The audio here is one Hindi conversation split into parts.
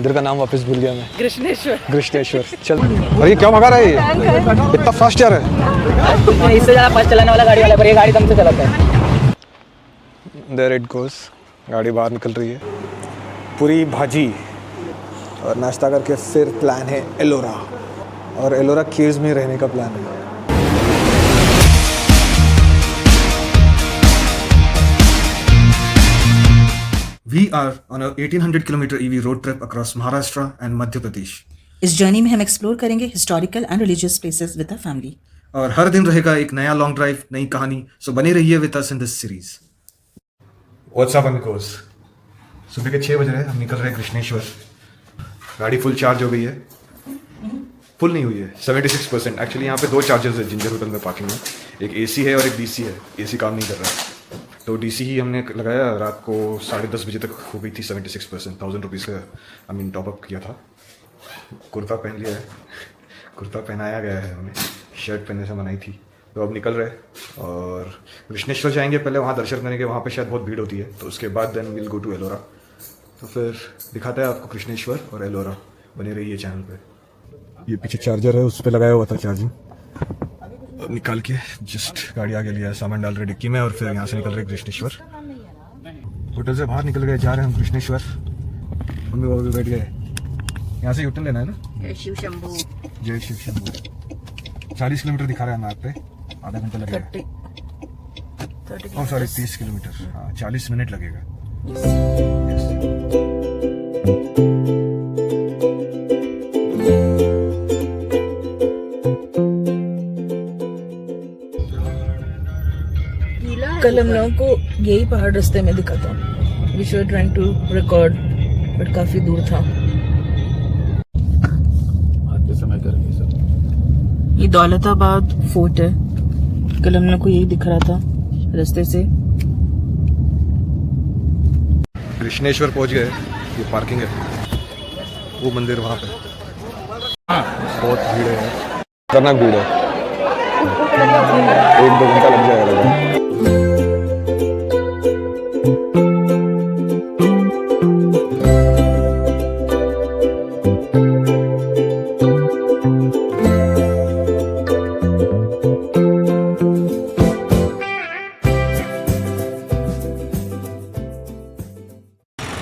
मंदिर का नाम वापस भूल गया मैं। कृष्णेश्वर। कृष्णेश्वर। चल। और ये क्या भगा रहा है ये? इतना फास्ट जा रहा है। इससे ज़्यादा फास्ट चलाने वाला गाड़ी वाला, पर ये गाड़ी दम से चलाता है। There it goes। गाड़ी बाहर निकल रही है। पूरी भाजी और नाश्ता करके फिर प्लान है एलोरा, और एलोरा केव्स में रहने का प्लान है। We are on a 1800 kilometer EV road trip across Maharashtra and Madhya Pradesh. इस जर्नी में हम एक्सप्लोर करेंगे historical and religious places with the family. और हर दिन रहेगा एक नया लॉन्ग ड्राइव, नई कहानी। सो बने रहिए with us in this series. What's up amigos, सुबह के 6 बज रहे हैं, हम निकल रहे हैं कृष्णेश्वर। गाड़ी फुल चार्ज हो गई है। फुल नहीं हुई है, 76%। एक्चुअली यहाँ पे 2 चार्जर्स है जिंजर होटल में पार्किंग में, एक AC है और एक DC है। AC काम नहीं कर रहा है, तो DC ही हमने लगाया। रात को 10:30 बजे तक हो गई थी 76%। 1000 रुपीज़ का टॉपअप किया था। कुर्ता पहन लिया है, कुर्ता पहनाया गया है हमें, शर्ट पहनने से मनाई थी। तो अब निकल रहे और कृष्णेश्वर जाएंगे। पहले वहाँ दर्शन करेंगे, वहाँ पे शायद बहुत भीड़ होती है, तो उसके बाद then will go to Ellora. तो फिर दिखाता है आपको कृष्णेश्वर और एलोरा। बने रहिए चैनल पे। ये पीछे चार्जर है, उस पर लगाया हुआ था चार्जिंग। अब निकाल के जस्ट गाड़ी आगे लिया है, सामान डाल रहे डिक्की में, और फिर यहाँ से निकल रहे कृष्णेश्वर। होटल से बाहर निकल गए, जा रहे हैं हम कृष्णेश्वर। मम्मी बाबा भी बैठ गए। यहाँ से यूटर्न लेना है ना। जय शिव शंभू। जय शिव शंभू। 40 किलोमीटर दिखा रहा है मैप पे, आधा घंटा लगेगा। 30 किलोमीटर, हाँ 40 मिनट लगेगा। कल हम लोगों को यही पहाड़ रास्ते में दिखा था। We were trying to record, but काफी दूर था। ये दौलताबाद फोर्ट है। कल हम लोग को यही दिख रहा था रास्ते से। कृष्णेश्वर पहुंच गए। ये पार्किंग है, वो मंदिर वहाँ पे। बहुत भीड़ है, खतरनाक भीड़ है। 1-2 घंटा लग जाएगा लगभग।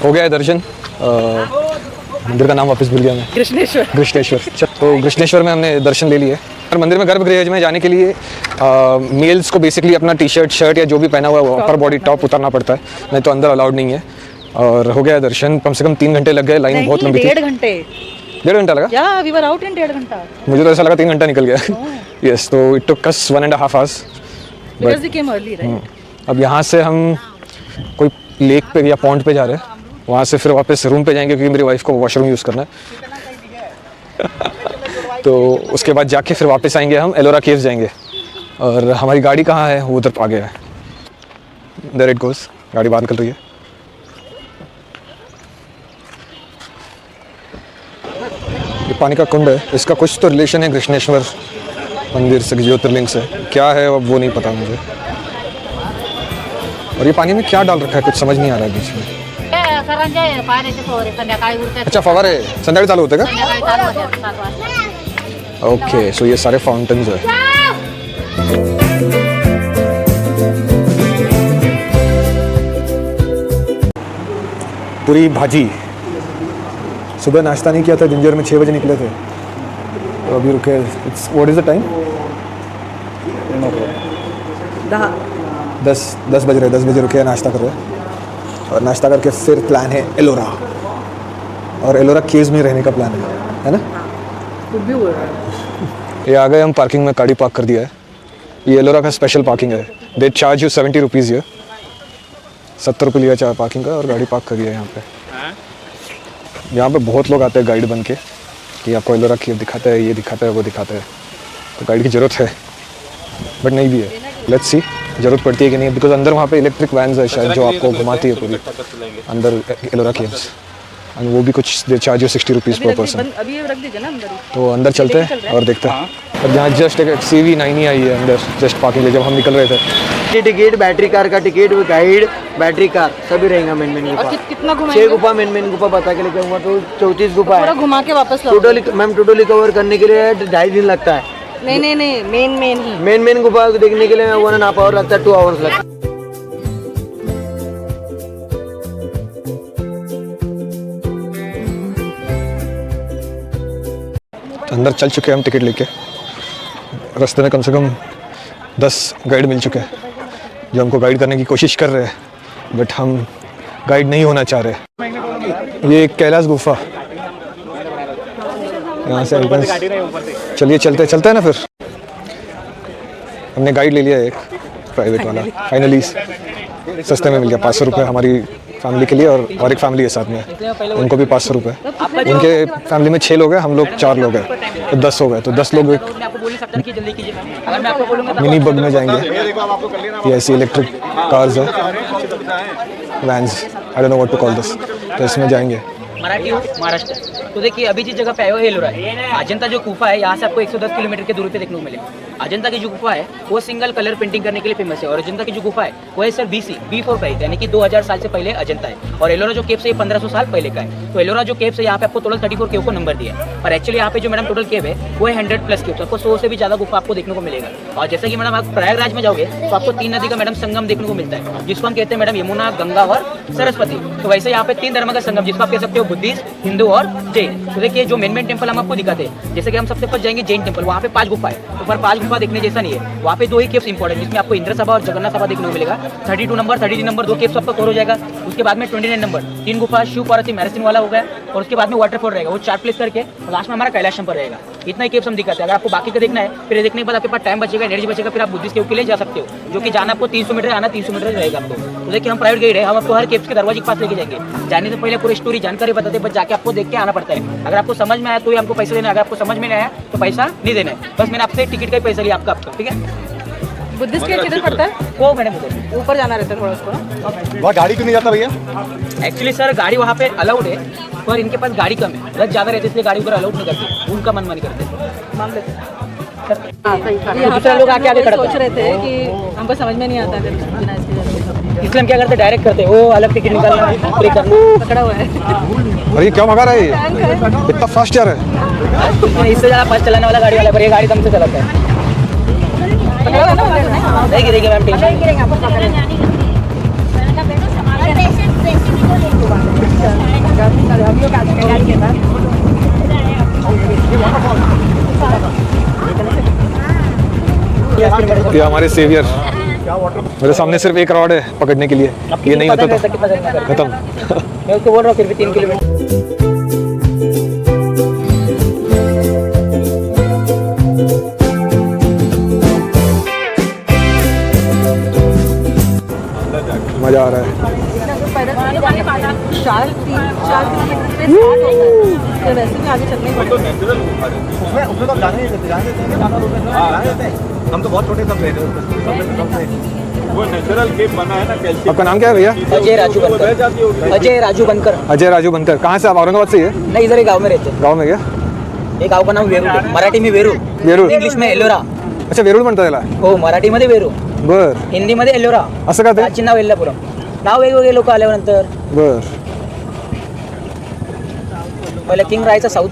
हो गया है दर्शन। मंदिर का नाम वापस भूल गया मैं। कृष्णेश्वर। कृष्णेश्वर। तो कृष्णेश्वर में हमने दर्शन ले लिए। और मंदिर में गर्भगृह में जाने के लिए मेल्स को बेसिकली अपना टी-शर्ट, शर्ट या जो भी पहना हुआ है अपर बॉडी टॉप उतारना पड़ता है, नहीं तो अंदर अलाउड नहीं है। और हो गया दर्शन। कम से कम 3 घंटे लग गए, लाइन बहुत लंबी थी। 1.5 घंटे। 1.5 घंटा लगा? Yeah, we were out in 1.5 घंटा। मुझे तो ऐसा लगा 3 घंटा निकल गया। यस, तो it took us 1.5 hours। Because we came early, right? अब यहाँ से हम कोई लेक पे या पॉन्ड पे जा रहे हैं, वहाँ से फिर वापस रूम पे जाएंगे क्योंकि मेरी वाइफ को वॉशरूम यूज़ करना है। तो उसके बाद जाके फिर वापस आएंगे, हम एलोरा केव्स जाएंगे। और हमारी गाड़ी कहाँ है, वो उधर आ गया है। देयर इट गोज, गाड़ी बाहर निकल रही है। ये पानी का कुंड है, इसका कुछ तो रिलेशन है कृष्णेश्वर मंदिर से, ज्योतिर्लिंग से। क्या है अब वो नहीं पता मुझे। और ये पानी में क्या डाल रखा है कुछ समझ नहीं आ रहा है बीच में। अच्छा, फवारे संध्याकाळी चालू होते का? ओके, सो ये सारे फाउंटेन्स है। पूरी भाजी। सुबह नाश्ता नहीं किया था, जिंजर में 6 बजे निकले थे, तो अभी रुके। What is the time? 10 बज रहे। 10 बजे रुके, नाश्ता कर रहे हैं। और नाश्ता करके फिर प्लान है एलोरा, और एलोरा केव्स में रहने का प्लान है ना। ये आ गए हम पार्किंग में, गाड़ी पार्क कर दिया है। ये एलोरा का स्पेशल पार्किंग है। दे चार्ज यू 70 रुपीज़ ये, 70 रुपये लिया चार पार्किंग का, और गाड़ी पार्क कर दिया है यहाँ पे। यहाँ पे बहुत लोग आते हैं गाइड बन के कि आपको एलोरा केव दिखाता है, ये दिखाता है, वो दिखाता है। तो गाइड की ज़रूरत है, बट नहीं भी है। लेट्स सी ज़रूरत पड़ती है कि नहीं, बिकॉज अंदर वहाँ पे इलेक्ट्रिक वैन्स है शायद जो आपको घुमाती है पूरी अंदर एलोरा केव्स। और वो भी कुछ दे चार्ज 60 रुपीज़ पर पर्सन। अभी रख दीजिए ना अंदर। तो अंदर चलते हैं और देखते हैं। अब यहाँ जस्ट एक CV9 ही आई है अंदर, जस्ट पार्किंग लिए जब हम निकल रहे थे। टिकट, बैटरी कार का टिकट, गाइड, बैटरी कार सभी रहेगा मेन गुफा। कितना 6 गुफा मेन गुफा बता के लेके आऊंगा तो 34 गुफा है। घुमा के वापस टोटली मैम टोटली कवर करने के लिए 2.5 दिन लगता है। नहीं मेन ही मेन गुफा देखने के लिए 1.5 आवर लगता है, 2 आवर्स लगता है। अंदर चल चुके हैं हम टिकट लेके। रास्ते में कम से कम 10 गाइड मिल चुके हैं जो हमको गाइड करने की कोशिश कर रहे हैं, बट हम गाइड नहीं होना चाह रहे। ये कैलाश गुफा, यहाँ से एंट्रेंस। चलिए चलते हैं ना फिर। हमने गाइड ले लिया एक प्राइवेट वाला, फाइनली सस्ते में मिल गया। 500 रुपये हमारी फैमिली के लिए, और एक फैमिली है साथ में, उनको भी 500 रुपये। उनके फैमिली में 6 लोग हैं, हम लोग 4 लोग हैं, तो 10 हो गए। तो 10 लोग एक मिनी बग में जाएंगे। ये ऐसी इलेक्ट्रिक कार्स है, vans, I don't know what to call this. तो इसमें जाएंगे। मराठी हो महाराष्ट्र। तो देखिए अभी जिस जगह पे आए हो एलोरा है। अजंता जो गुफा है यहाँ से आपको 110 किलोमीटर की दूरी पे देखने को मिलेगा। अजंता की जो गुफा है वो सिंगल कलर पेंटिंग करने के लिए फेमस है, और अजंता की जो गुफा है वो है सर B4 प्राइस, यानी कि 2000 साल से पहले अजंता है। और एलोरा जो केव है 1500 साल पहले का है। तो एलोरा जो केव है यहाँ पे आपको टोटल 34 केव को नंबर दिया है, पर एक्चुअली यहाँ पे जो मैडम टोटल केव है वो है 100+ केव। आपको 100 से भी ज्यादा गुफा आपको देखने को मिलेगा। और जैसे कि मैडम आप प्रयागराज में जाओगे तो आपको 3 नदी का मैडम संगम देखने को मिलता है, जिसको हम कहते हैं मैडम यमुना, गंगा और सरस्वती। तो वैसे यहाँ पे 3 धर्म का संगम, जिसको आप कह सकते हो बुद्धिस्ट, हिंदू और जैन। तो देखिए जो मेन टेम्पल हम आपको दिखाते हैं, जैसे कि हम सबसे पहले जाएंगे जैन टेम्पल। वहाँ पे 5 गुफा है, तो पर 5 गुफा देखने जैसा नहीं है। वहाँ पे 2 ही केव्स इंपॉर्टेंट, जिसमें आपको इंद्र सभा और जगन्नाथ सभा देखने को मिलेगा। 32 नंबर, 33 नंबर 2 केव्स आपका कवर हो जाएगा। उसके बाद में 29 नंबर 3 गुफा शिव पार्वती मैराथन वाला हो गया, और उसके बाद में वाटरफॉल रहेगा, वो 4 प्लेस करके लास्ट में हमारा कैलाशम पर रहेगा। इतना ही केव्स हम दिखाते हैं। अगर आपको बाकी का देखना है, फिर देखने के बाद आपके पास टाइम बचेगा, एनर्जी बचेगा, फिर आप बुद्धिस्ट केव के लिए जा सकते हो, जो कि जाना आपको 300 मीटर, आना 300 मीटर रहेगा आपको। तो देखिए हम प्राइवेट गाइड है, हम आपको हर केव्स के दरवाजे के पास लेके जाएंगे। जाने से पहले पूरी स्टोरी जानकारी बताते हैं, बस जाके आपको देख के आना पड़ता है। अगर आपको समझ में आया तो ही हमको पैसा देना है, अगर आपको समझ में नहीं आया तो पैसा नहीं देना है। बस मैंने आपसे टिकट का ही पैसा लिया आपका, ठीक है। बुद्धिस्ट के किधर पड़ता है? वो मैडम उधर ऊपर जाना रहता है थोड़ा उसको ना। वहाँ गाड़ी क्यों नहीं जाता भैया? एक्चुअली सर गाड़ी वहाँ पे अलाउड है, पर इनके पास गाड़ी कम है, रश ज़्यादा रहते इसलिए गाड़ी उधर अलाउड नहीं करते, उनका मनमानी करते मान लेते हैं। दूसरा लोग आके आगे खड़ा सोच रहे थे कि हमको समझ में नहीं आता है बिना इसके जाने। इसलिए हम क्या करते डायरेक्ट करते वो अलग टिकट निकालना, प्ले करना। पकड़ा हुआ है। अरे क्या भगा रहा है ये? इतना फास्ट जा रहा है। इससे ज़्यादा फास्ट चलाने वाला गाड़ी वाला है, पर ये गाड़ी दम से चलाता है। पकड़ा हुआ है ना? नहीं गिरेगी मैम, टेंशन। ये हमारे सेवियर। मेरे सामने सिर्फ एक रॉड है पकड़ने के लिए, ये नहीं होता तो खत्म। मैं उसको बोल रहा हूँ फिर भी 3 किलोमीटर। मजा आ रहा है। 4 किलोमीटर पे स्टार्ट होता है, तो वैसे भी आगे चलने पड़ता है। उसमें तो जाने देते हैं। हम तो बहुत छोटे सब थे। वो नेचुरल केव बना है ना कैल्शियम। आपका नाम क्या है भैया? अजय राजू बनकर। अजय राजू बनकर। अजय राजू बनकर। कहाँ से आप? औरंगाबाद से ही है? नहीं, इधर ही गाँव में रहते हैं। गाँव में क्या? एक गाँव का नाम वेरूळ आहे, मराठी में वेरूळ, वेरूळ. इंग्लिश में एलोरा. अच्छा, वेरूळ म्हणता त्याला? हो, मराठीमध्ये वेरूळ, बर. हिंदीमध्ये एलोरा. असं का ते? प्राचीन नाव एल्लापुरम. नाव वेगवेगळे लोक आल्यानंतर बर. पहिला किंग राहायचा साऊथ